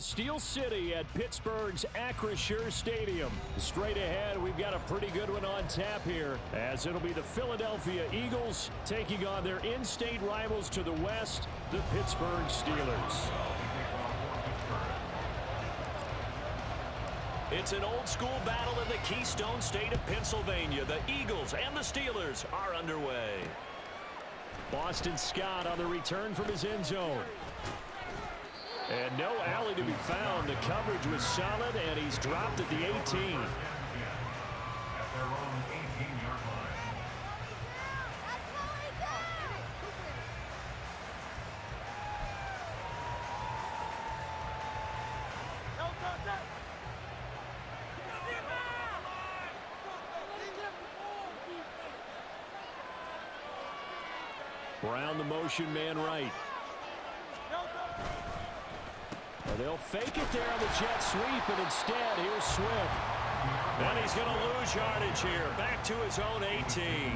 Steel City at Pittsburgh's Acrisure Stadium. Straight ahead, we've got a pretty good one on tap here, as it'll be the Philadelphia Eagles taking on their in-state rivals to the west, the Pittsburgh Steelers. It's an old-school battle in the Keystone State of Pennsylvania. The Eagles and the Steelers are underway. Boston Scott on the return from his end zone. And no alley to be found. The coverage was solid, and he's dropped at the 18. Brown, the motion man right. Well, they'll fake it there on the jet sweep, and instead, here's Swift. And he's going to lose yardage here. Back to his own 18.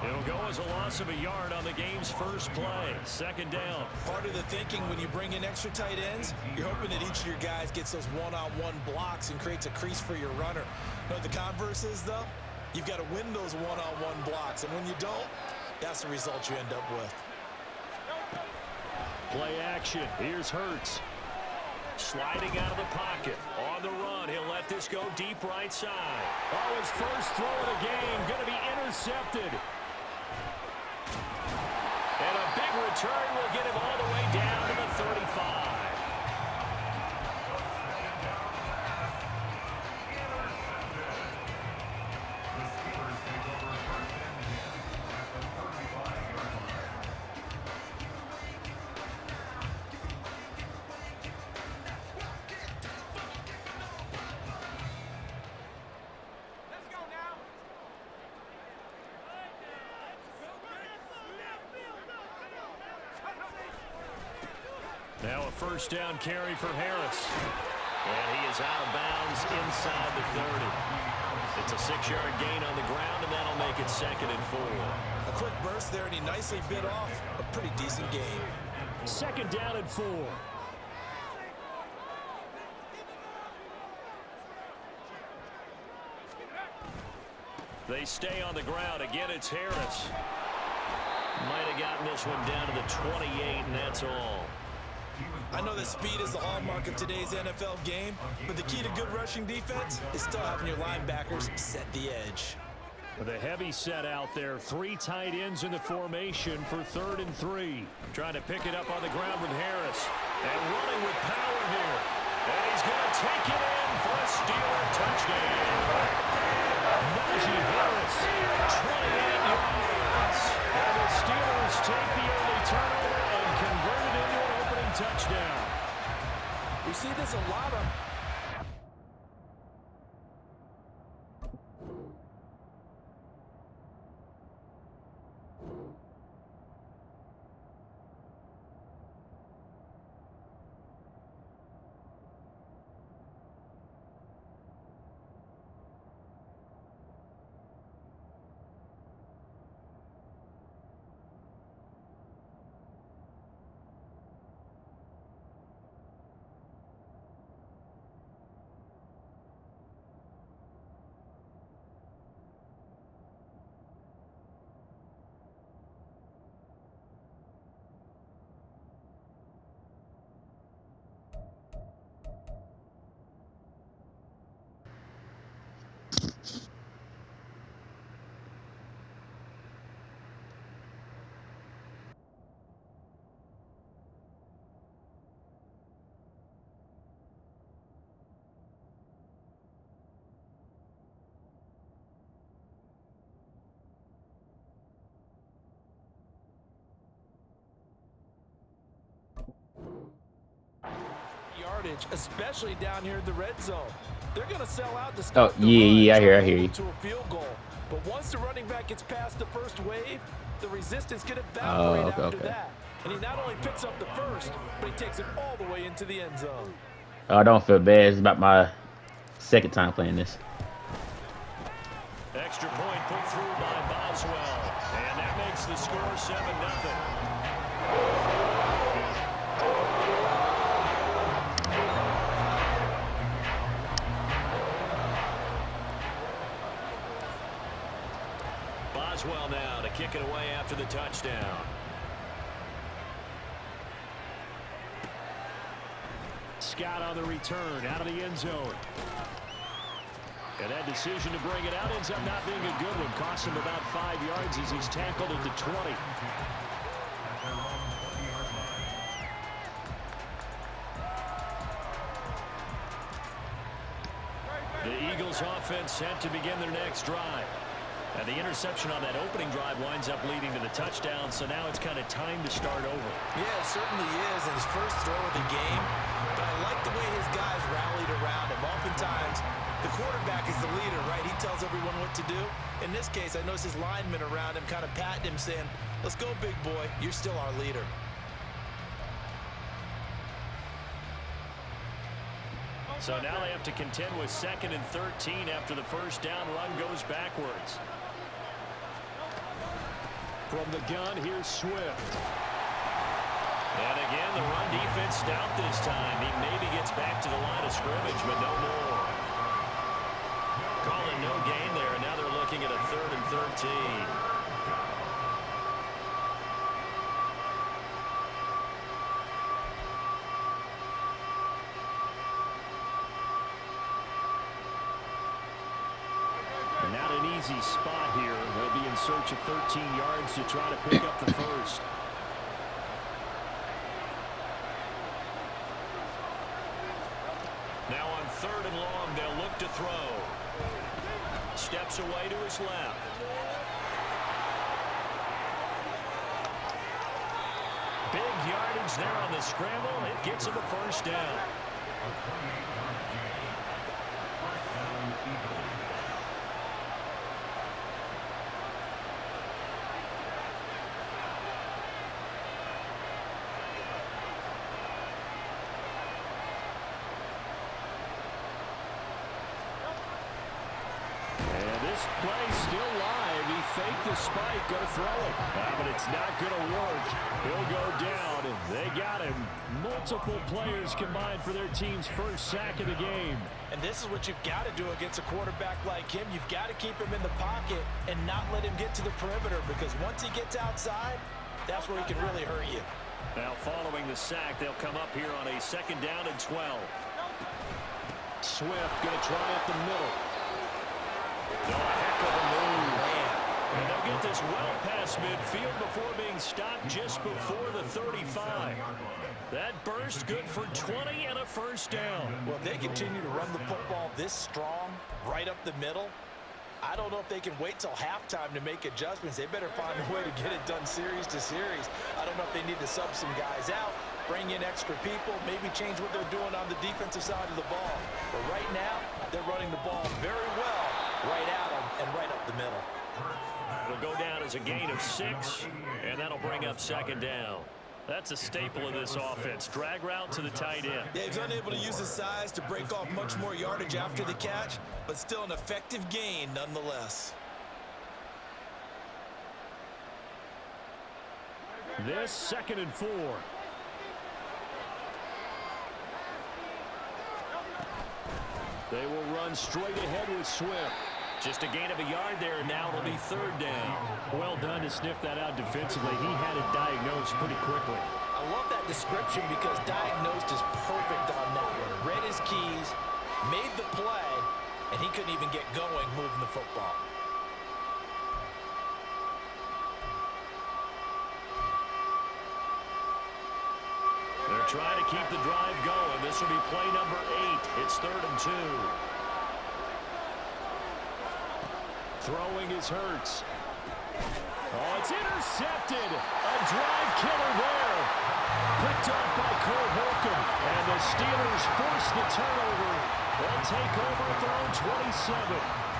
It'll go as a loss of a yard on the game's first play. Second down. Part of the thinking when you bring in extra tight ends, you're hoping that each of your guys gets those one-on-one blocks and creates a crease for your runner. You know what the converse is, though? You've got to win those one-on-one blocks, and when you don't, that's the result you end up with. Play action. Here's Hurts. Sliding out of the pocket. On the run. He'll let this go deep right side. Oh, his first throw of the game. Going to be intercepted. And a big return will get him all the way down to the 35. Now a first down carry for Harris. And he is out of bounds inside the 30. It's a 6-yard gain on the ground, and that'll make it 2nd and 4. A quick burst there, and he nicely bit off a pretty decent gain. 2nd down and 4. They stay on the ground. Again, it's Harris. Might have gotten this one down to the 28, and that's all. I know that speed is the hallmark of today's NFL game, but the key to good rushing defense is still having your linebackers set the edge. With a heavy set out there, 3 tight ends in the formation for 3rd and 3. Trying to pick it up on the ground with Harris. And running with power here. And he's going to take it in for a Steeler touchdown. Najee Harris, 28 yards. And the Steelers take the early turnover and convert it into an opening touchdown. We see this a lot of. Especially down here in the red zone. They're going to sell out to stop I hear you. To a field goal. But once the running back gets past the first wave, the resistance can evaporate after that. And he not only picks up the first, but he takes it all the way into the end zone. I don't feel bad. It's about my 2nd time playing this. Extra point put through by Boswell. And that makes the score 7-0. does well now to kick it away after the touchdown. Scott on the return out of the end zone. And that decision to bring it out ends up not being a good one. Costs him about 5 yards as he's tackled at the 20. The Eagles offense set to begin their next drive. And the interception on that opening drive winds up leading to the touchdown, so now it's kind of time to start over. Yeah, it certainly is, and his first throw of the game. But I like the way his guys rallied around him. Oftentimes, the quarterback is the leader, right? He tells everyone what to do. In this case, I noticed his linemen around him kind of patting him, saying, let's go, big boy. You're still our leader. So now they have to contend with 2nd and 13 after the first down run goes backwards. From the gun, here's Swift. And again, the run defense stout this time. He maybe gets back to the line of scrimmage, but no more. Calling no gain there, and now they're looking at a 3rd and 13. Not an easy spot here. They'll be in search of 13 yards to try to pick up the first. Now on 3rd and long, they'll look to throw. Steps away to his left. Big yardage there on the scramble. It gets him a first down. Play still live. He faked the spike. Go throw it. But it's not going to work. He'll go down. They got him. Multiple players combined for their team's first sack of the game. And this is what you've got to do against a quarterback like him. You've got to keep him in the pocket and not let him get to the perimeter, because once he gets outside, that's where he can really hurt you. Now following the sack, they'll come up here on a 2nd down and 12. Swift going to try up the middle. No, a heck of a move. And they'll get this well past midfield before being stopped just before the 35. That burst good for 20 and a first down. Well, if they continue to run the football this strong, right up the middle, I don't know if they can wait till halftime to make adjustments. They better find a way to get it done series to series. I don't know if they need to sub some guys out, bring in extra people, maybe change what they're doing on the defensive side of the ball. But right now, they're running the ball very well right at them and right up the middle. It'll go down as a gain of 6, and that'll bring up 2nd down. That's a staple of this offense. Drag route to the tight end. Yeah, he's unable to use his size to break off much more yardage after the catch, but still an effective gain nonetheless. This 2nd and 4. They will run straight ahead with Swift. Just a gain of a yard there, and now it'll be 3rd down. Well done to sniff that out defensively. He had it diagnosed pretty quickly. I love that description because diagnosed is perfect on that one. Read his keys, made the play, and he couldn't even get going moving the football. They're trying to keep the drive going. This will be play number 8. It's 3rd and 2. Throwing is Hurts. Oh, it's intercepted. A drive killer there. Picked off by Cole Holcomb. And the Steelers force the turnover. They'll take over at their own 27.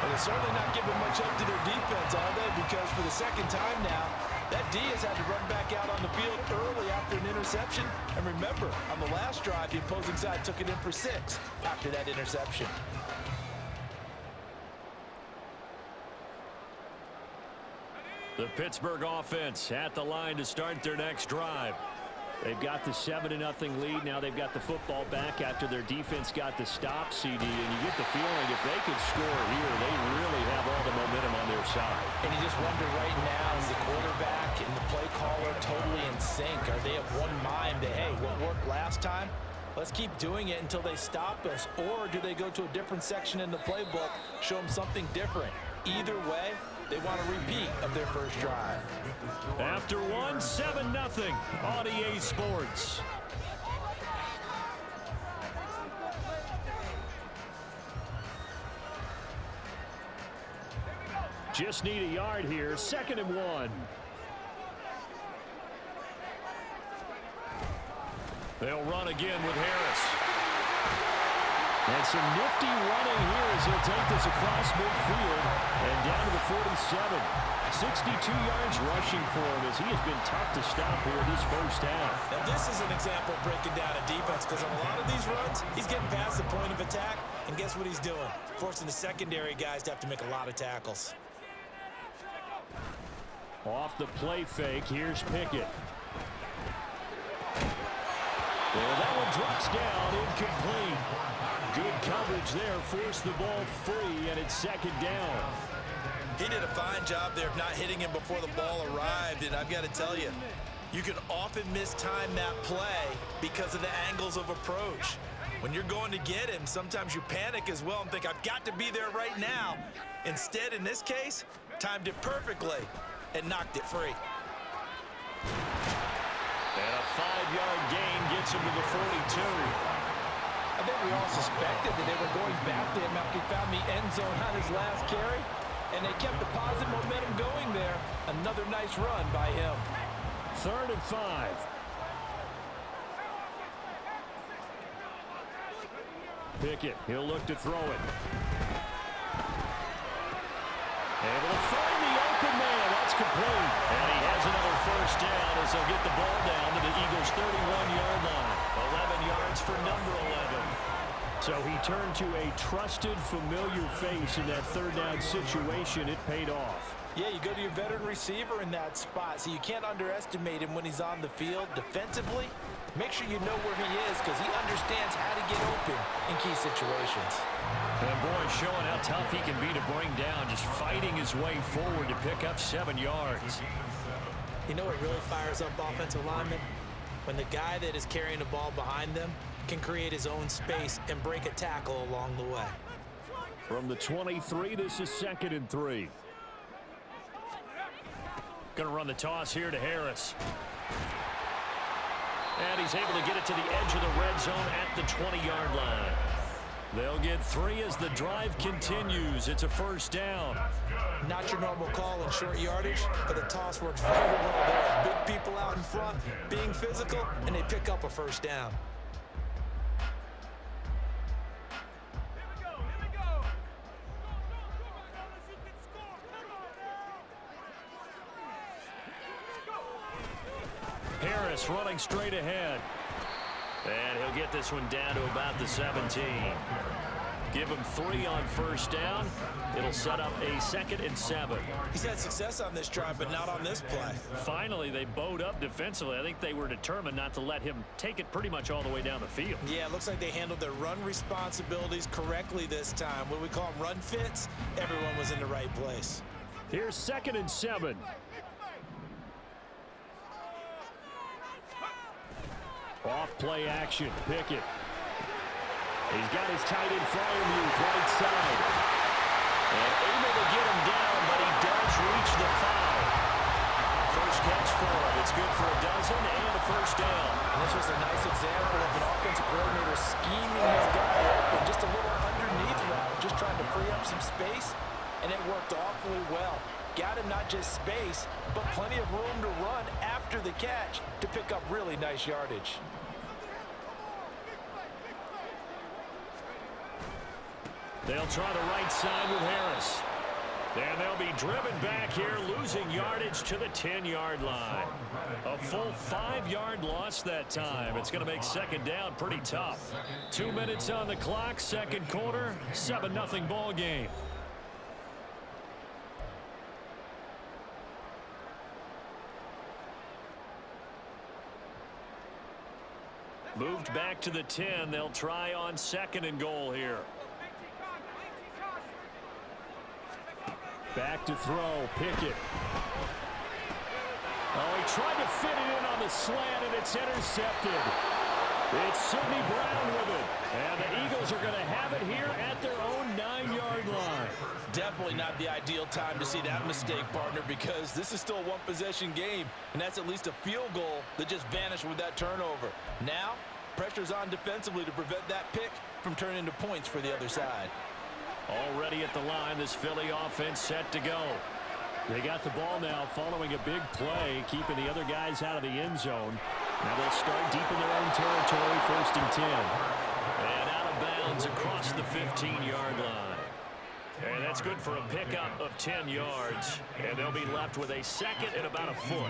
And they're certainly not giving much up to their defense, are they? Because for the 2nd time now, that D has had to run back out on the field early after an interception. And remember, on the last drive, the opposing side took it in for 6 after that interception. The Pittsburgh offense at the line to start their next drive. They've got the 7-0 lead. Now they've got the football back after their defense got the stop, CD. And you get the feeling if they could score here, they really have all the momentum on their side. And you just wonder right now, is the quarterback and the play caller totally in sync? Are they of one mind that, hey, what worked last time? Let's keep doing it until they stop us. Or do they go to a different section in the playbook, show them something different? Either way, they want a repeat of their first drive. After one, 7-0 on EA Sports. Just need a yard here. 2nd and 1. They'll run again with Harris. And some nifty running here as he'll take this across midfield and down to the 47. 62 yards rushing for him as he has been tough to stop here this first half. Now this is an example of breaking down a defense because on a lot of these runs, he's getting past the point of attack, and guess what he's doing? Forcing the secondary guys to have to make a lot of tackles. Off the play fake, here's Pickett. Well, that one drops down, incomplete. Good coverage there, forced the ball free, and it's 2nd down. He did a fine job there of not hitting him before the ball arrived, and I've got to tell you, you can often mistime that play because of the angles of approach. When you're going to get him, sometimes you panic as well and think, I've got to be there right now. Instead, in this case, timed it perfectly and knocked it free. And a 5-yard gain gets him to the 42. I think we all suspected that they were going back to him after he found the end zone on his last carry, and they kept the positive momentum going there. Another nice run by him. 3rd and 5. Pickett, he'll look to throw it. Able to find the open man. That's complete. And he has another first down as they'll get the ball down to the Eagles' 31-yard line. 11 yards for number 11. So he turned to a trusted, familiar face in that 3rd down situation. It paid off. Yeah, you go to your veteran receiver in that spot, so you can't underestimate him when he's on the field defensively. Make sure you know where he is because he understands how to get open in key situations. And boy, showing how tough he can be to bring down, just fighting his way forward to pick up 7 yards. You know what really fires up offensive linemen? When the guy that is carrying the ball behind them can create his own space and break a tackle along the way. From the 23, this is 2nd and 3. Going to run the toss here to Harris. And he's able to get it to the edge of the red zone at the 20-yard line. They'll get 3 as the drive continues. It's a first down. Not your normal call in short yardage, but the toss works very well there. Big people out in front, being physical, and they pick up a first down. Harris running straight ahead. And he'll get this one down to about the 17. Give him 3 on first down. It'll set up a 2nd and 7. He's had success on this drive, but not on this play. Finally, they bowed up defensively. I think they were determined not to let him take it pretty much all the way down the field. Yeah, it looks like they handled their run responsibilities correctly this time. What we call them run fits, everyone was in the right place. Here's 2nd and 7. Off play action, Pickett. He's got his tight end Fryermuth right side. And able to get him down, but he does reach the 5. First catch for him. It's good for a dozen and a first down. And this was a nice example of an offensive coordinator scheming his guy open. Just a little underneath route, just trying to free up some space, and it worked awfully well. Got him not just space, but plenty of room to run after the catch to pick up really nice yardage. They'll try the right side with Harris. And they'll be driven back here, losing yardage to the 10-yard line. A full 5-yard loss that time. It's going to make 2nd down pretty tough. 2 minutes on the clock, 2nd quarter, 7-0 ball game. Moved back to the 10. They'll try on 2nd and goal here. Back to throw. Pickett. Oh, he tried to fit it in on the slant, and it's intercepted. It's Sidney Brown with it. And the Eagles are going to have it here at their own 9-yard line. Definitely not the ideal time to see that mistake, partner, because this is still a one-possession game, and that's at least a field goal that just vanished with that turnover. Now, pressure's on defensively to prevent that pick from turning into points for the other side. Already at the line, this Philly offense set to go. They got the ball now following a big play, keeping the other guys out of the end zone. Now they'll start deep in their own territory, 1st and 10. And out of bounds across the 15-yard line. And that's good for a pickup of 10 yards. And they'll be left with a 2nd and about a foot.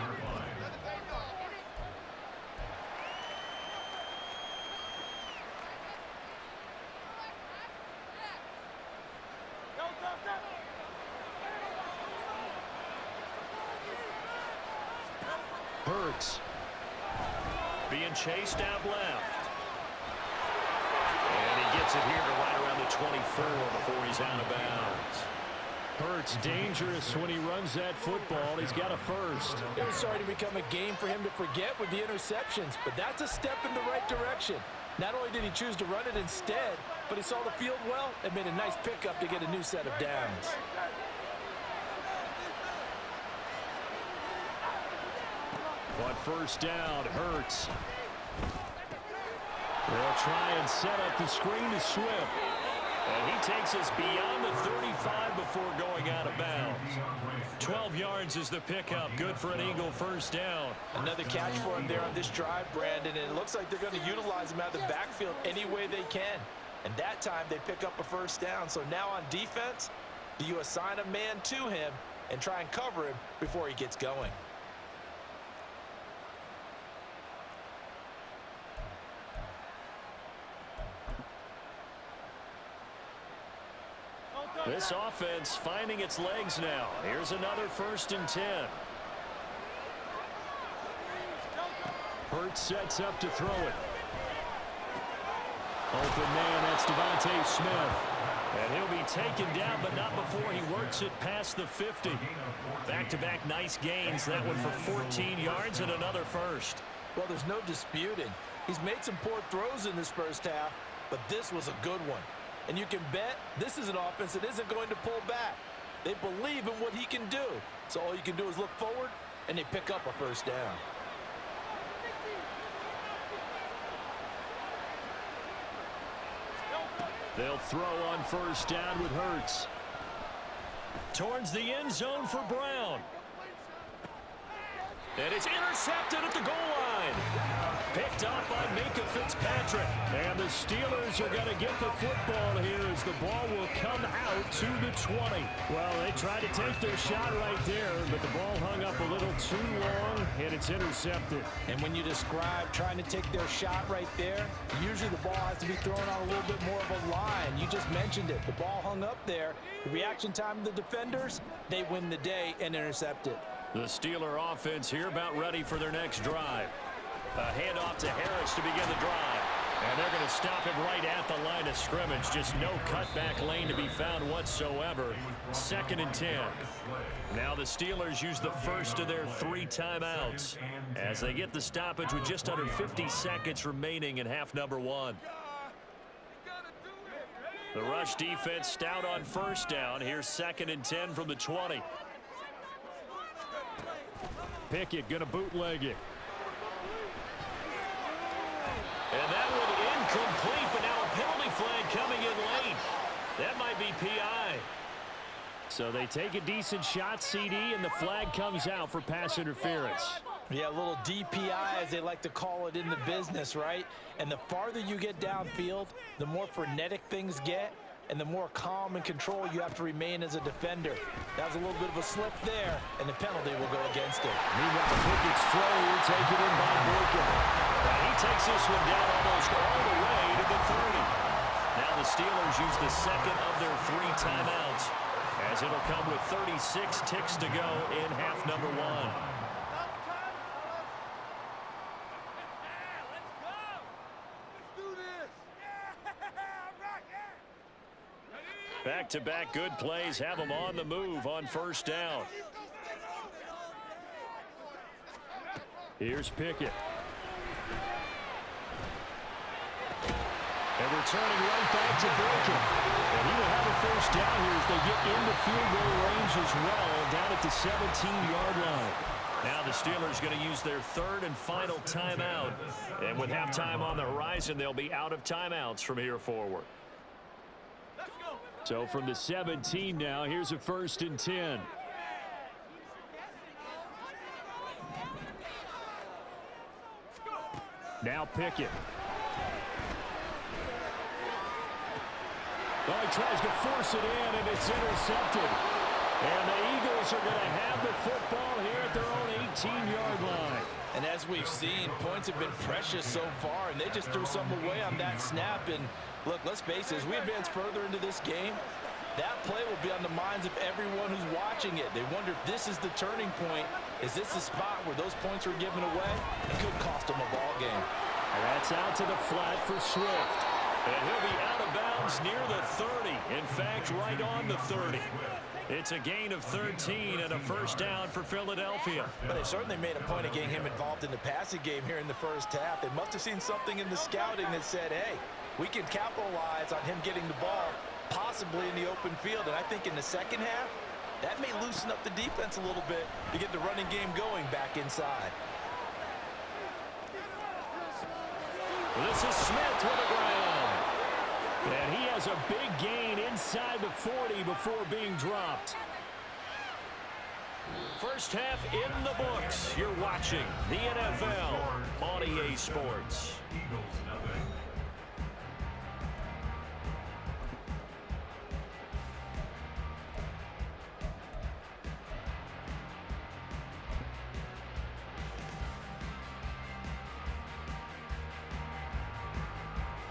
Hurts. Being chased out left. And he gets it here to right around the 24 before he's out of bounds. Hurts dangerous when he runs that football. He's got a first. It was starting to become a game for him to forget with the interceptions, but that's a step in the right direction. Not only did he choose to run it instead, but he saw the field well and made a nice pickup to get a new set of downs. On 1st down, Hurts. They'll try and set up the screen to Swift. And he takes us beyond the 35 before going out of bounds. 12 yards is the pickup. Good for an Eagle 1st down. Another catch for him there on this drive, Brandon, and it looks like they're going to utilize him out of the backfield any way they can. And that time they pick up a 1st down. So now on defense, do you assign a man to him and try and cover him before he gets going? This offense finding its legs now. Here's another 1st and 10. Hurts sets up to throw it. Open man, that's Devontae Smith. And he'll be taken down, but not before he works it past the 50. Back-to-back nice gains. That one for 14 yards and another first. Well, there's no disputing. He's made some poor throws in this 1st half, but this was a good one. And you can bet this is an offense that isn't going to pull back. They believe in what he can do. So all you can do is look forward, and they pick up a 1st down. They'll throw on 1st down with Hurts. Towards the end zone for Brown. And it's intercepted at the goal line. Picked up by Minka Fitzpatrick. And the Steelers are going to get the football here as the ball will come out to the 20. Well, they tried to take their shot right there, but the ball hung up a little too long, and it's intercepted. And when you describe trying to take their shot right there, usually the ball has to be thrown on a little bit more of a line. You just mentioned it. The ball hung up there. The reaction time of the defenders, they win the day and intercept it. The Steeler offense here about ready for their next drive. A handoff to Harris to begin the drive. And they're going to stop it right at the line of scrimmage. Just no cutback lane to be found whatsoever. 2nd and 10. Now the Steelers use the first of their 3 timeouts as they get the stoppage with just under 50 seconds remaining in half number 1. The rush defense stout on 1st down. Here's 2nd and 10 from the 20. Pickett going to bootleg it. And that one incomplete, but now a penalty flag coming in late. That might be PI. So they take a decent shot, CD, and the flag comes out for pass interference. Yeah, a little DPI, as they like to call it in the business, right? And the farther you get downfield, the more frenetic things get, and the more calm and control you have to remain as a defender. That was a little bit of a slip there, and the penalty will go against it. Meanwhile, Pickett's throw taken in by Boykin. And he takes this one down almost all the way to the 30. Now the Steelers use the 2nd of their 3 timeouts, as it'll come with 36 ticks to go in half number 1. Back-to-back good plays have them on the move on first down. Here's Pickett. And returning right back to Baker. And he will have a first down here as they get into field goal range as well, down at the 17-yard line. Now the Steelers going to use their third and final timeout. And with halftime on the horizon, they'll be out of timeouts from here forward. So from the 17 now, here's a 1st and 10. Now Pickett. Well, he tries to force it in, and it's intercepted. And the Eagles are going to have the football here at their own 18-yard line. And as we've seen, points have been precious so far, and they just threw something away on that snap. And look, let's face it, as we advance further into this game, that play will be on the minds of everyone who's watching it. They wonder if this is the turning point. Is this the spot where those points were given away? It could cost them a ball game. And that's out to the flat for Swift. And he'll be out of bounds near the 30. In fact, right on the 30. It's a gain of 13 and a first down for Philadelphia. But they certainly made a point of getting him involved in the passing game here in the first half. They must have seen something in the scouting that said, hey, we can capitalize on him getting the ball possibly in the open field. And I think in the second half, that may loosen up the defense a little bit to get the running game going back inside. This is Smith with a ground. And he has a big gain inside the 40 before being dropped. First half in the books. You're watching the NFL on EA Sports.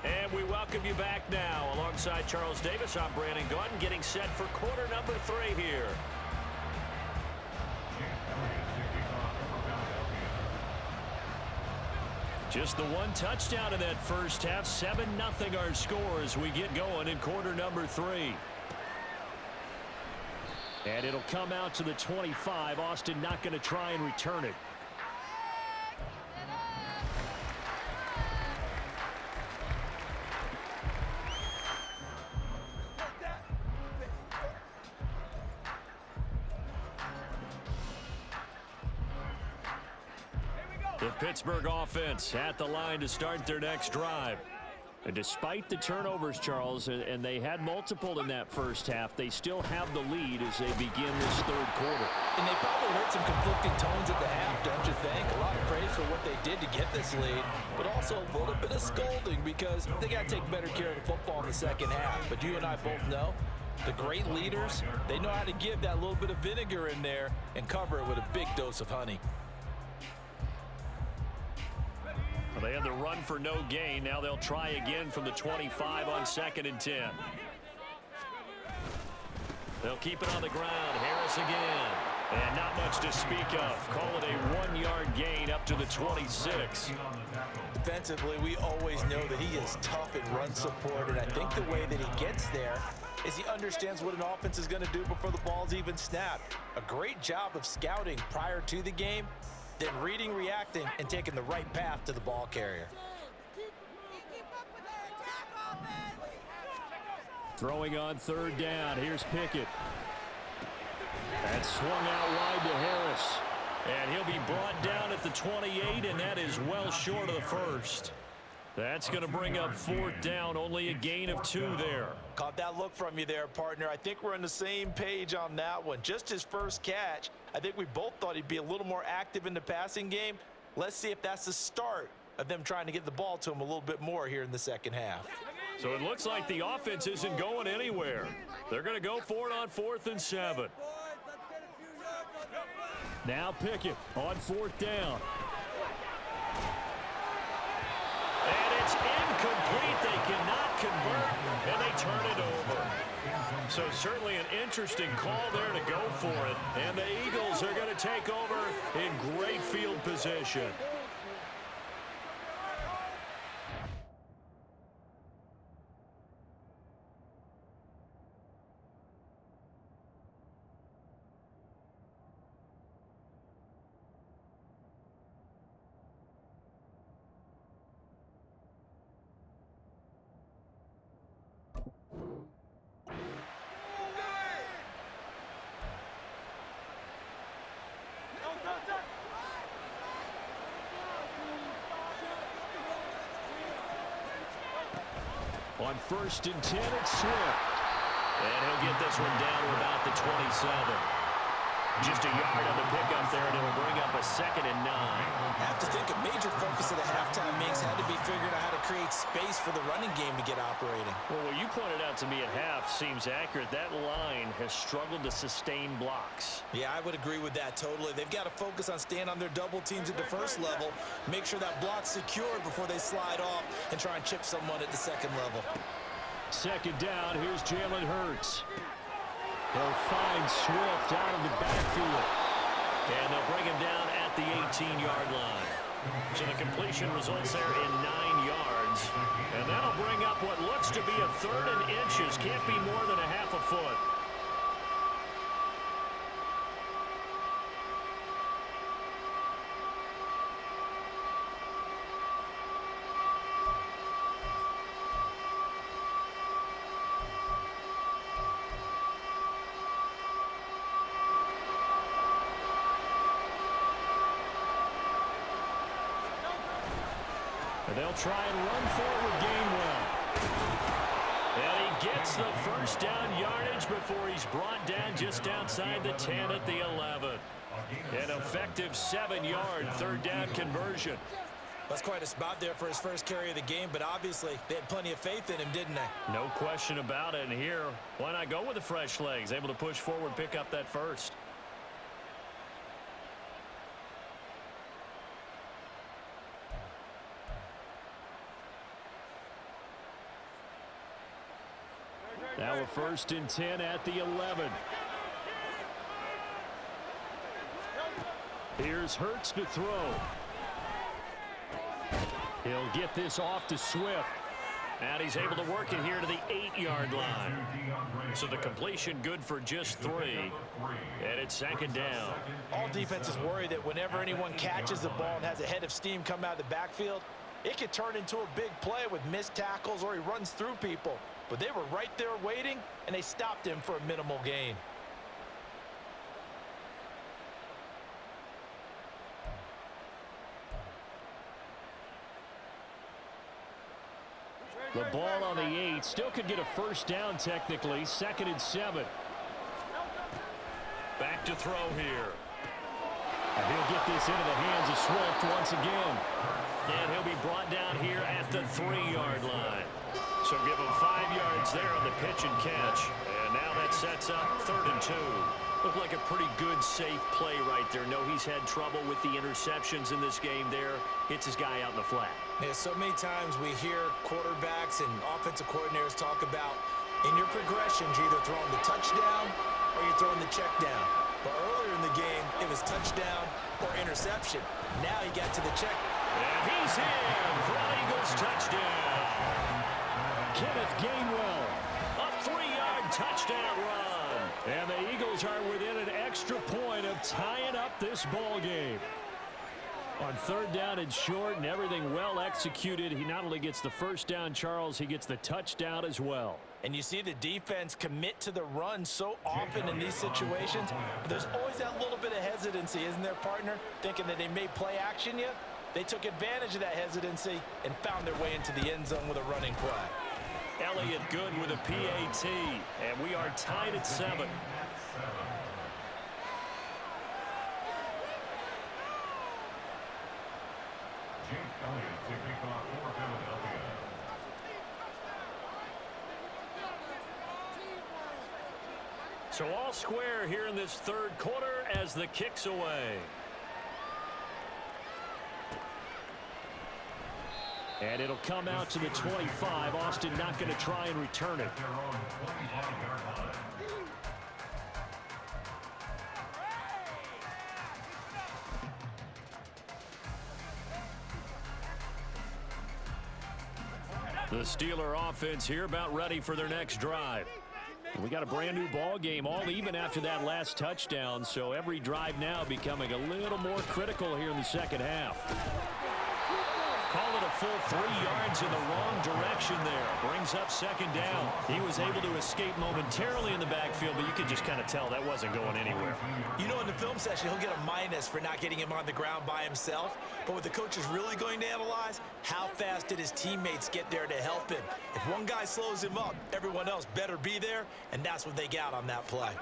And we welcome you back now. Alongside Charles Davis, I'm Brandon Gordon, getting set for quarter number 3 here. Just the one touchdown in that first half. 7-0 our score as we get going in quarter number 3. And it'll come out to the 25. Austin not going to try and return it. The Pittsburgh offense at the line to start their next drive. And despite the turnovers, Charles, and they had multiple in that first half, they still have the lead as they begin this third quarter. And they probably heard some conflicting tones at the half, don't you think? A lot of praise for what they did to get this lead, but also a little bit of scolding because they got to take better care of the football in the second half. But you and I both know the great leaders, they know how to give that little bit of vinegar in there and cover it with a big dose of honey. Well, they had the run for no gain. Now they'll try again from the 25 on 2nd and 10. They'll keep it on the ground. Harris again. And not much to speak of. Call it a 1-yard gain up to the 26. Defensively, we always know that he is tough in run support, and I think the way that he gets there is he understands what an offense is going to do before the ball's even snapped. A great job of scouting prior to the game, then reading, reacting, and taking the right path to the ball carrier. Throwing on 3rd down. Here's Pickett. That's swung out wide to Harris. And he'll be brought down at the 28, and that is well short of the first. That's going to bring up 4th down. Only a gain of 2 there. Caught that look from you there, partner. I think we're on the same page on that one. Just his first catch. I think we both thought he'd be a little more active in the passing game. Let's see if that's the start of them trying to get the ball to him a little bit more here in the second half. So it looks like the offense isn't going anywhere. They're going to go for it on 4th and 7. Now Pickett on 4th down. And it's incomplete. They cannot convert, and they turn it over. So certainly an interesting call there to go for it. And the Eagles are going to take over in great field position. On 1st and 10, it's Swift. And he'll get this one down to about the 27. Just a yard on the pickup there, and it'll bring up a 2nd and 9. I have to think a major focus of the halftime mix had to be figuring out how to create space for the running game to get operating. Well, what you pointed out to me at half seems accurate. That line has struggled to sustain blocks. Yeah, I would agree with that totally. They've got to focus on staying on their double teams at the first level, make sure that block's secured before they slide off and try and chip someone at the second level. 2nd down, here's Jalen Hurts. He'll find Swift out of the backfield. And they'll bring him down at the 18-yard line. So the completion results there in 9 yards. And that'll bring up what looks to be a 3rd and inches. Can't be more than a half a foot. They'll try and run forward Gainwell. And he gets the 1st down yardage before he's brought down just outside the 10 at the 11. An effective 7-yard 3rd down conversion. That's quite a spot there for his first carry of the game, but obviously they had plenty of faith in him, didn't they? No question about it. And here, why not go with the fresh legs? Able to push forward, pick up that 1st. Now a 1st and 10 at the 11. Here's Hurts to throw. He'll get this off to Swift. And he's able to work it here to the 8-yard line. So the completion good for just 3. And it's 2nd down. All defenses worry that whenever anyone catches the ball and has a head of steam come out of the backfield, it could turn into a big play with missed tackles or he runs through people. But they were right there waiting, and they stopped him for a minimal gain. The ball on the 8. Still could get a 1st down technically. 2nd and 7. Back to throw here. And he'll get this into the hands of Swift once again. And he'll be brought down here at the 3-yard line. So give him 5 yards there on the pitch and catch. And now that sets up 3rd and 2. Looked like a pretty good, safe play right there. No, he's had trouble with the interceptions in this game there. Hits his guy out in the flat. Yeah, so many times we hear quarterbacks and offensive coordinators talk about in your progressions, you're either throwing the touchdown or you're throwing the check down. But earlier in the game, it was touchdown or interception. Now he got to the check. And he's in for an Eagles touchdown. Kenneth Gainwell, a 3-yard touchdown run. And the Eagles are within an extra point of tying up this ball game. On 3rd down and short and everything well executed, he not only gets the 1st down, Charles, he gets the touchdown as well. And you see the defense commit to the run so often in these situations. But there's always that little bit of hesitancy, isn't there, partner? Thinking that they may play action you. They took advantage of that hesitancy and found their way into the end zone with a running play. Elliott good with a PAT, and we are tied at 7. So all square here in this 3rd quarter as the kick's away. And it'll come out to the 25. Austin not going to try and return it. The Steeler offense here about ready for their next drive. We got a brand new ball game, all even after that last touchdown. So every drive now becoming a little more critical here in the second half. Call it a full 3 yards in the wrong direction there. Brings up second down. He was able to escape momentarily in the backfield, but you could just kind of tell that wasn't going anywhere. You know, in the film session, he'll get a minus for not getting him on the ground by himself. But what the coach is really going to analyze, how fast did his teammates get there to help him? If one guy slows him up, everyone else better be there, and that's what they got on that play.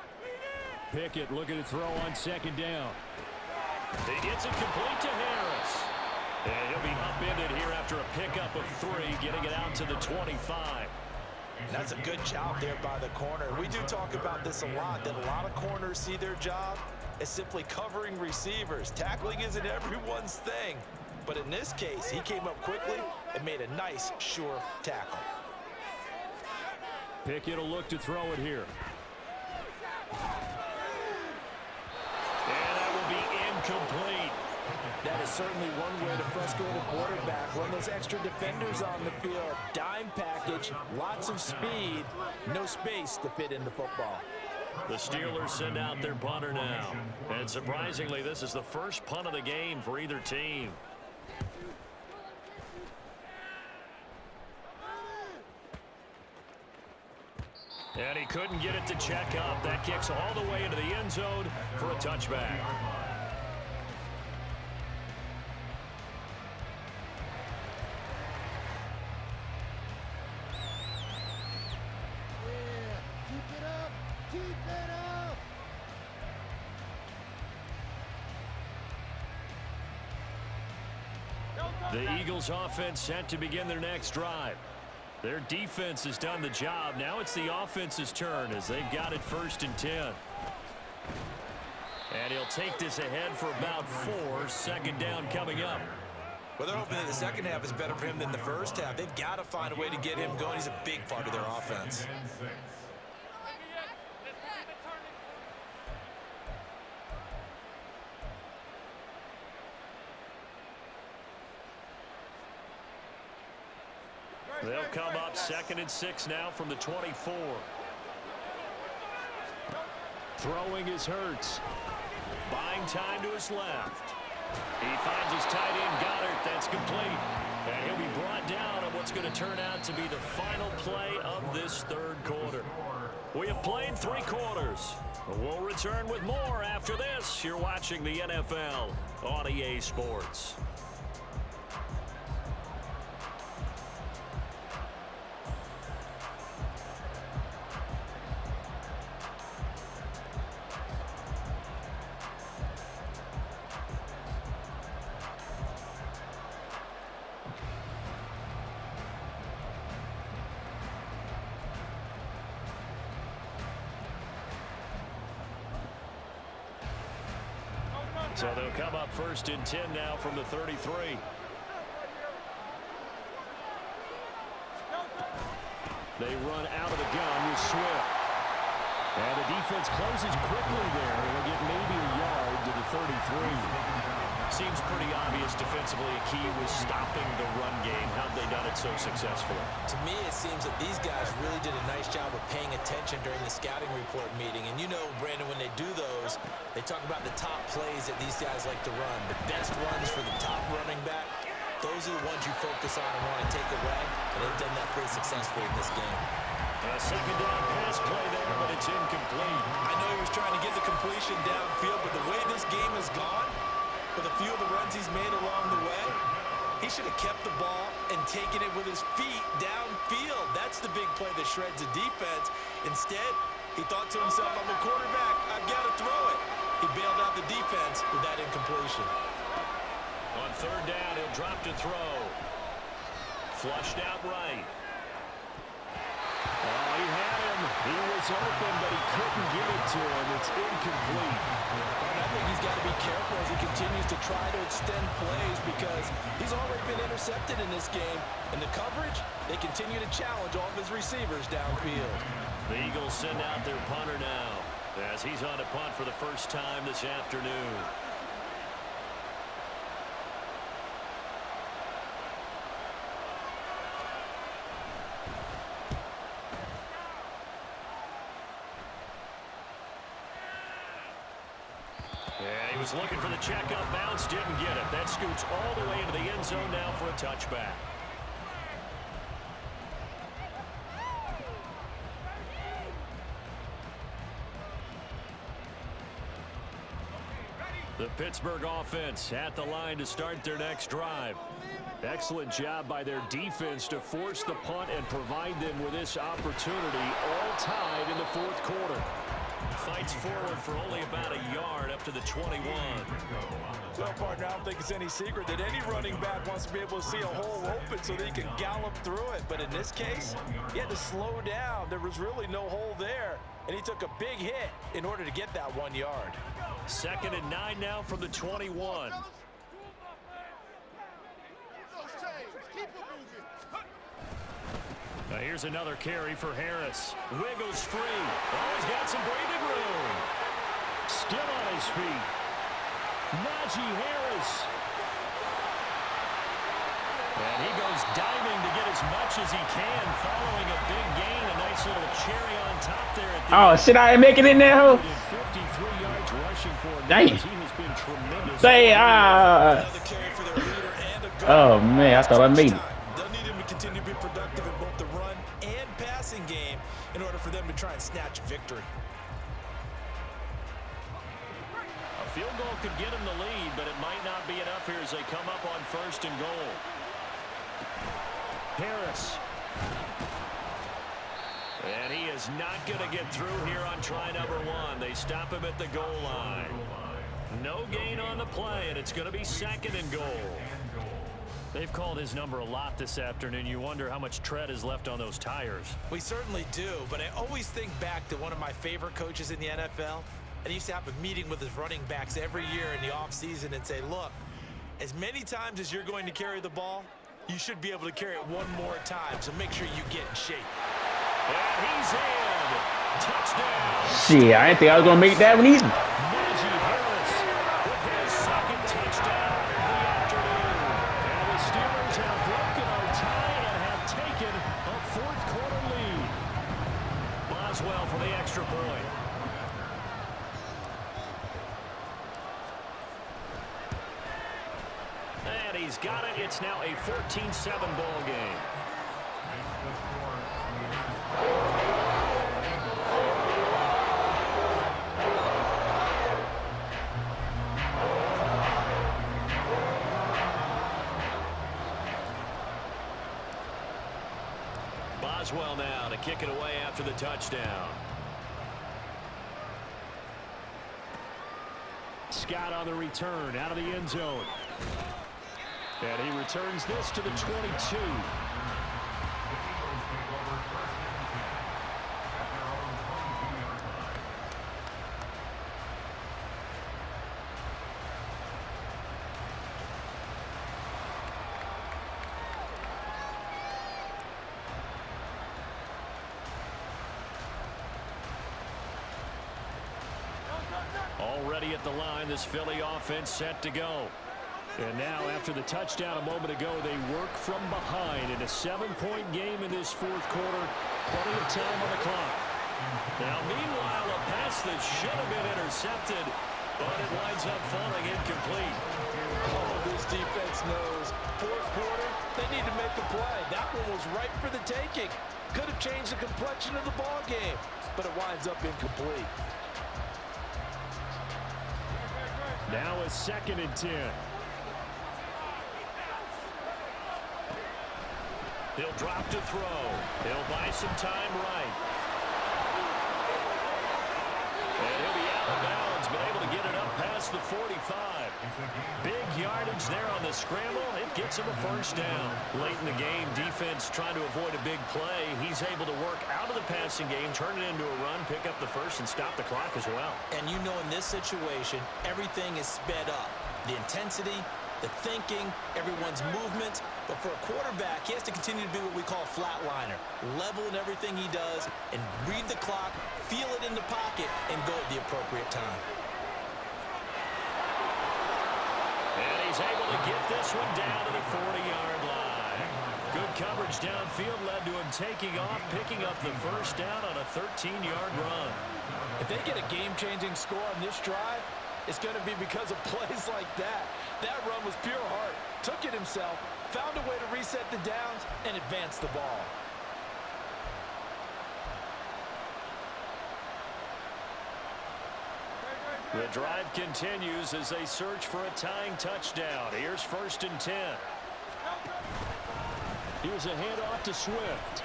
Pickett looking to throw on second down. He gets it complete to Harris. And he'll be upended here after a pickup of 3, getting it out to the 25. That's a good job there by the corner. We do talk about this a lot, that a lot of corners see their job as simply covering receivers. Tackling isn't everyone's thing. But in this case, he came up quickly and made a nice, sure tackle. Pickett will look to throw it here. And that will be incomplete. That is certainly one way to frustrate a quarterback. Run those extra defenders on the field. Dime package, lots of speed, no space to fit in the football. The Steelers send out their punter now. And surprisingly, this is the first punt of the game for either team. And he couldn't get it to check up. That kicks all the way into the end zone for a touchback. The Eagles offense set to begin their next drive. Their defense has done the job. Now it's the offense's turn as they've got it 1st and 10. And he'll take this ahead for about 4. Second down coming up. Well, they're hoping that the second half is better for him than the first half. They've got to find a way to get him going. He's a big part of their offense. They'll come up 2nd and 6 now from the 24. Throwing is Hurts. Buying time to his left. He finds his tight end, Goddard. That's complete. And he'll be brought down on what's going to turn out to be the final play of this 3rd quarter. We have played 3 quarters. We'll return with more after this. You're watching the NFL on EA Sports. So they'll come up 1st and 10 now from the 33. They run out of the gun with Swift. And the defense closes quickly there. They'll get maybe a yard to the 33. Seems pretty obvious defensively a key was stopping the run game. How have they done it so successfully? To me, it seems that these guys really did a nice job of paying attention during the scouting report meeting. And you know, Brandon, when they do those, they talk about the top plays that these guys like to run. The best runs for the top running back, those are the ones you focus on and want to take away. And they've done that pretty successfully in this game. A second down pass play there, but it's incomplete. I know he was trying to get the completion downfield, but the way this game has gone, with a few of the runs he's made along the way, he should have kept the ball and taken it with his feet downfield. That's the big play that shreds the defense. Instead, he thought to himself, I'm a quarterback, I've got to throw it. He bailed out the defense with that incompletion. On 3rd down, he'll drop to throw. Flushed out right. Oh, he had him. He was open, but he couldn't get it to him. It's incomplete. And I think he's got to be careful as he continues to try to extend plays because he's already been intercepted in this game. And the coverage, they continue to challenge all of his receivers downfield. The Eagles send out their punter now as he's on a punt for the first time this afternoon. Was looking for the checkup bounce, didn't get it. That scoots all the way into the end zone now for a touchback. The Pittsburgh offense at the line to start their next drive. Excellent job by their defense to force the punt and provide them with this opportunity, all tied in the fourth quarter. Fights forward for only about a yard up to the 21. Well, partner, I don't think it's any secret that any running back wants to be able to see a hole open so that he can gallop through it. But in this case, he had to slow down. There was really no hole there, and he took a big hit in order to get that 1 yard. 2nd and 9 now from the 21. Now here's another carry for Harris. Wiggles free. Oh, he's got some breathing room. Still on his feet. Najee Harris. And he goes diving to get as much as he can following a big gain. A nice little cherry on top there at the Oh, shit, I ain't making it now. 53 yards rushing for him. Dang. He has been tremendous. Another carry for their leader and a goal. Oh, man, I thought I made it. They'll need him to continue to be productive in both the run and passing game in order for them to try and snatch a victory. A field goal could get him the lead, but it might not be enough here as they come up on 1st and goal. Harris. And he is not going to get through here on try number 1. They stop him at the goal line. No gain on the play, and it's going to be 2nd and goal. They've called his number a lot this afternoon. You wonder how much tread is left on those tires. We certainly do, but I always think back to one of my favorite coaches in the NFL. And he used to have a meeting with his running backs every year in the offseason and say, look, as many times as you're going to carry the ball, you should be able to carry it one more time, so make sure you get in shape. And he's in. Touchdown. Shit, I didn't think I was going to make that one easy. Najee Harris with his 2nd touchdown of the afternoon. And the Steelers have broken our tie and have taken a 4th quarter lead. Boswell for the extra point. And he's got it. It's now a 14-7 ball game. Boswell now to kick it away after the touchdown. Scott on the return out of the end zone. And he returns this to the 22. Already at the line, this Philly offense set to go. And now, after the touchdown a moment ago, they work from behind in a 7-point game in this 4th quarter. Plenty of time on the clock. Now, meanwhile, a pass that should have been intercepted, but it winds up falling incomplete. Oh, this defense knows. 4th quarter, they need to make a play. That one was ripe for the taking. Could have changed the complexion of the ball game, but it winds up incomplete. Now a 2nd and 10. He'll drop to throw. He'll buy some time right. And he'll be out of bounds, but able to get it up past the 45. Big yardage there on the scramble. It gets him a 1st down. Late in the game, defense trying to avoid a big play. He's able to work out of the passing game, turn it into a run, pick up the 1st, and stop the clock as well. And you know in this situation, everything is sped up. The intensity, the thinking, everyone's movement. But for a quarterback, he has to continue to be what we call a flatliner. Level in everything he does and read the clock, feel it in the pocket, and go at the appropriate time. And he's able to get this one down to the 40-yard line. Good coverage downfield led to him taking off, picking up the 1st down on a 13-yard run. If they get a game-changing score on this drive, It's going to be because of plays like that. That run was pure heart. Took it himself, found a way to reset the downs, and advance the ball. The drive continues as they search for a tying touchdown. Here's 1st and 10. Here's a handoff to Swift.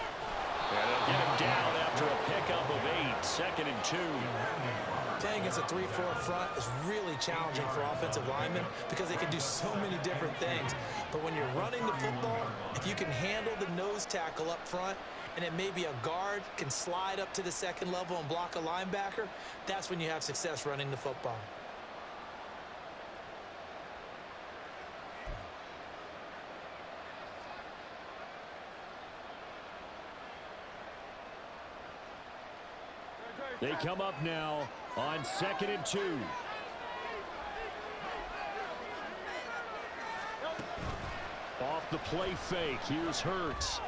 And they'll get him down after a pickup of 8. 2nd and 2. Playing against a 3-4 front is really challenging for offensive linemen because they can do so many different things. But when you're running the football, if you can handle the nose tackle up front, and it may be a guard can slide up to the 2nd level and block a linebacker, that's when you have success running the football. They come up now on 2nd and 2. Off the play fake. Here's Hurts.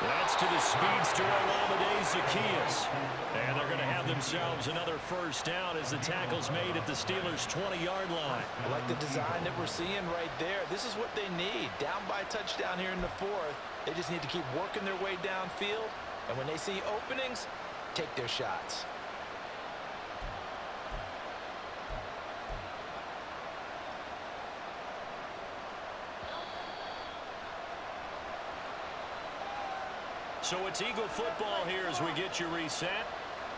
That's to the speedster Olamide Zaccheaus. And they're going to have themselves another 1st down as the tackle's made at the Steelers' 20-yard line. I like the design that we're seeing right there. This is what they need. Down by a touchdown here in the 4th. They just need to keep working their way downfield. And when they see openings, take their shots. So it's Eagle football here as we get you reset.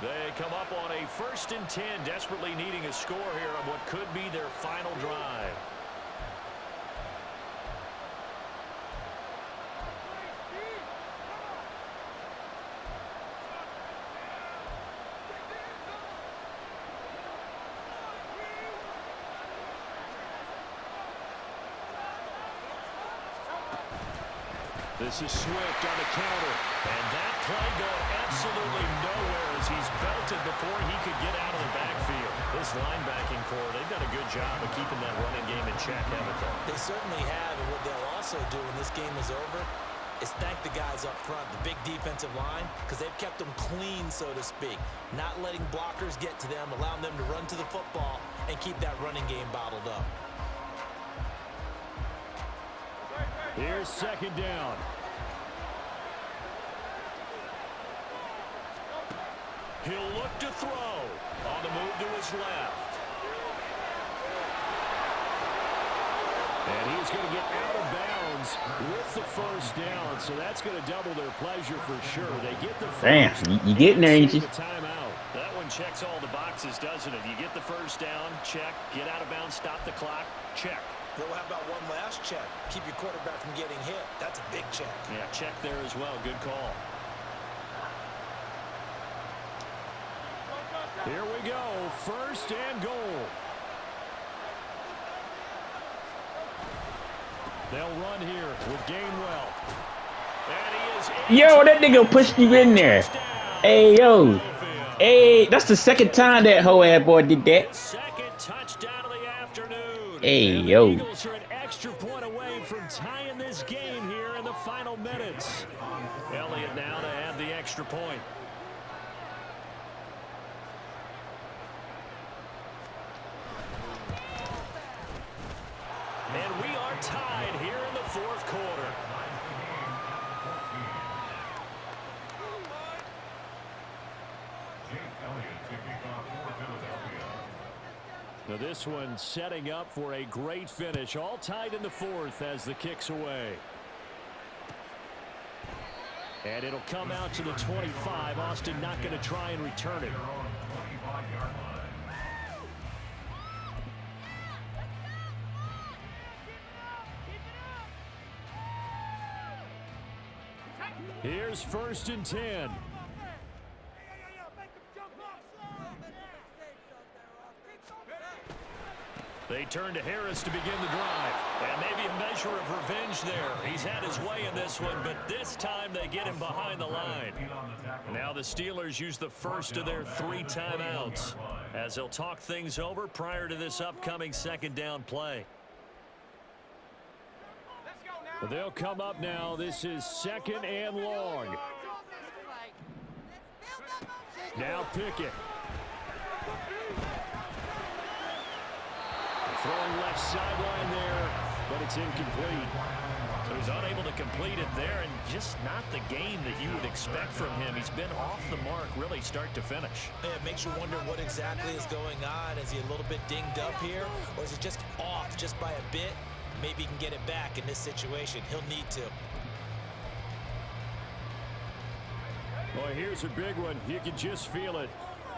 They come up on a 1st and 10, desperately needing a score here on what could be their final drive. This is Swift on the counter. And that play going absolutely nowhere as he's belted before he could get out of the backfield. This linebacking core, they've done a good job of keeping that running game in check, haven't they? They certainly have, and what they'll also do when this game is over is thank the guys up front, the big defensive line, because they've kept them clean, so to speak. Not letting blockers get to them, allowing them to run to the football and keep that running game bottled up. Here's 2nd down. He'll look to throw. On the move to his left. And he's going to get out of bounds with the 1st down. So that's going to double their pleasure for sure. They get the first. Damn, you getting there, ain't you? The timeout. That one checks all the boxes, doesn't it? You get the 1st down, check. Get out of bounds, stop the clock, check. Well, how about one last check? Keep your quarterback from getting hit. That's a big check. Yeah, check there as well. Good call. Here we go. 1st and goal. They'll run here with Gainwell. And he is Yo, that nigga pushed you in there. Hey, yo. Hey, that's the 2nd time that whole ass boy did that. 2nd touchdown of the afternoon. Hey, and the yo. Eagles are an extra point away from tying this game here in the final minutes. Elliott now to have the extra point. And we are tied here in the 4th quarter. Now this one setting up for a great finish. All tied in the 4th as the kick's away. And it'll come out to the 25. Austin not going to try and return it. Here's 1st and 10. They turn to Harris to begin the drive. And maybe a measure of revenge there. He's had his way in this one, but this time they get him behind the line. Now the Steelers use the 1st of their 3 timeouts as they'll talk things over prior to this upcoming 2nd down play. They'll come up now. This is 2nd and long. Now Pickett. Throwing left sideline there, but it's incomplete. So he's unable to complete it there, and just not the game that you would expect from him. He's been off the mark really start to finish. Yeah, it makes you wonder what exactly is going on. Is he a little bit dinged up here, or is it just off just by a bit? Maybe he can get it back in this situation. He'll need to. Boy, here's a big one. You can just feel it.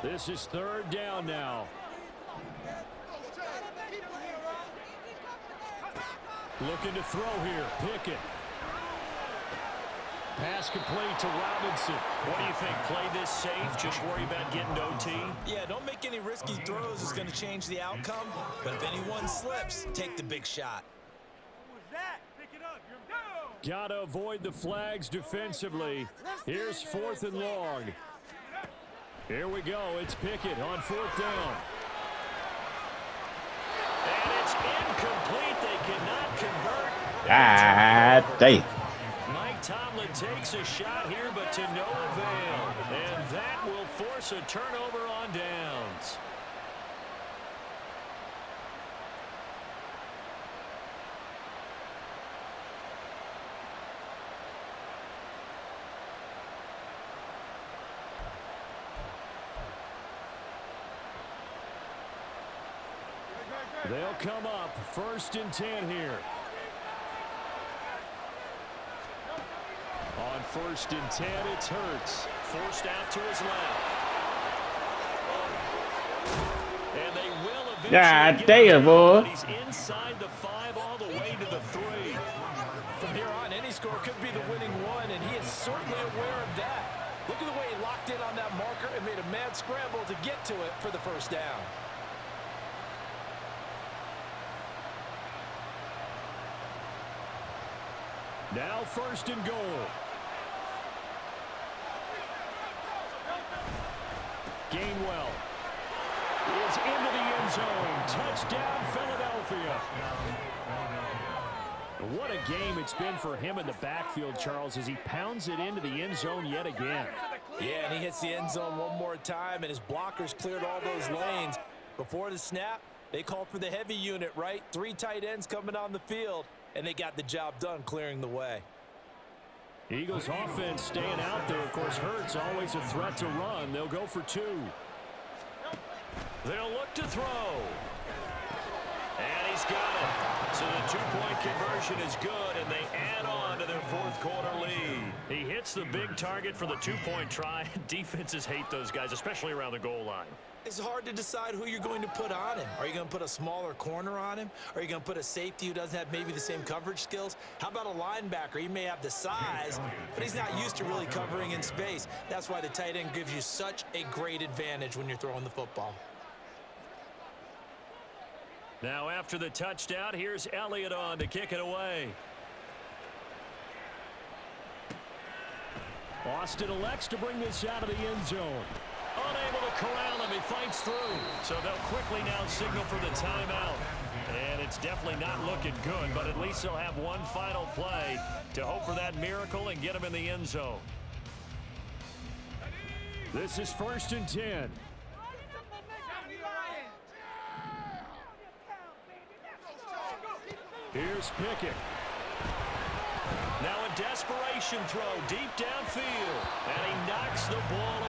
This is third down now. Looking to throw here. Pickett. Pass complete to Robinson. What do you think? Play this safe? Just worry about getting to OT? Yeah, don't make any risky throws. It's going to change the outcome. But if anyone slips, take the big shot. Got to avoid the flags defensively. Here's 4th and long. Here we go. It's Pickett on 4th down. And it's incomplete. They cannot convert. Damn. Mike Tomlin takes a shot here, but to no avail. And that will force a turnover on downs. They'll come up 1st and 10 here. On 1st and 10, it's Hurts. Forced out to his left. And they will eventually God get damn, boy. He's inside the 5 all the way to the 3. From here on, any score could be the winning one, and he is certainly aware of that. Look at the way he locked in on that marker and made a mad scramble to get to it for the first down. Now 1st and goal. Gainwell is into the end zone. Touchdown, Philadelphia. What a game it's been for him in the backfield, Charles, as he pounds it into the end zone yet again. Yeah, and he hits the end zone one more time, and his blockers cleared all those lanes. Before the snap, they called for the heavy unit, right? 3 tight ends coming on the field, and they got the job done clearing the way. Eagles offense staying out there. Of course, Hurts always a threat to run. They'll go for 2. They'll look to throw. And he's got it. So the 2-point conversion is good, and they add on to their 4th quarter lead. He hits the big target for the 2-point try. Defenses hate those guys, especially around the goal line. It's hard to decide who you're going to put on him. Are you going to put a smaller corner on him? Are you going to put a safety who doesn't have maybe the same coverage skills? How about a linebacker? He may have the size, but he's not used to really covering in space. That's why the tight end gives you such a great advantage when you're throwing the football. Now after the touchdown, here's Elliott on to kick it away. Austin elects to bring this out of the end zone. Unable to corral him. He fights through. So they'll quickly now signal for the timeout. And it's definitely not looking good, but at least they'll have one final play to hope for that miracle and get him in the end zone. This is 1st and 10. Here's Pickett. Now a desperation throw deep downfield. And he knocks the ball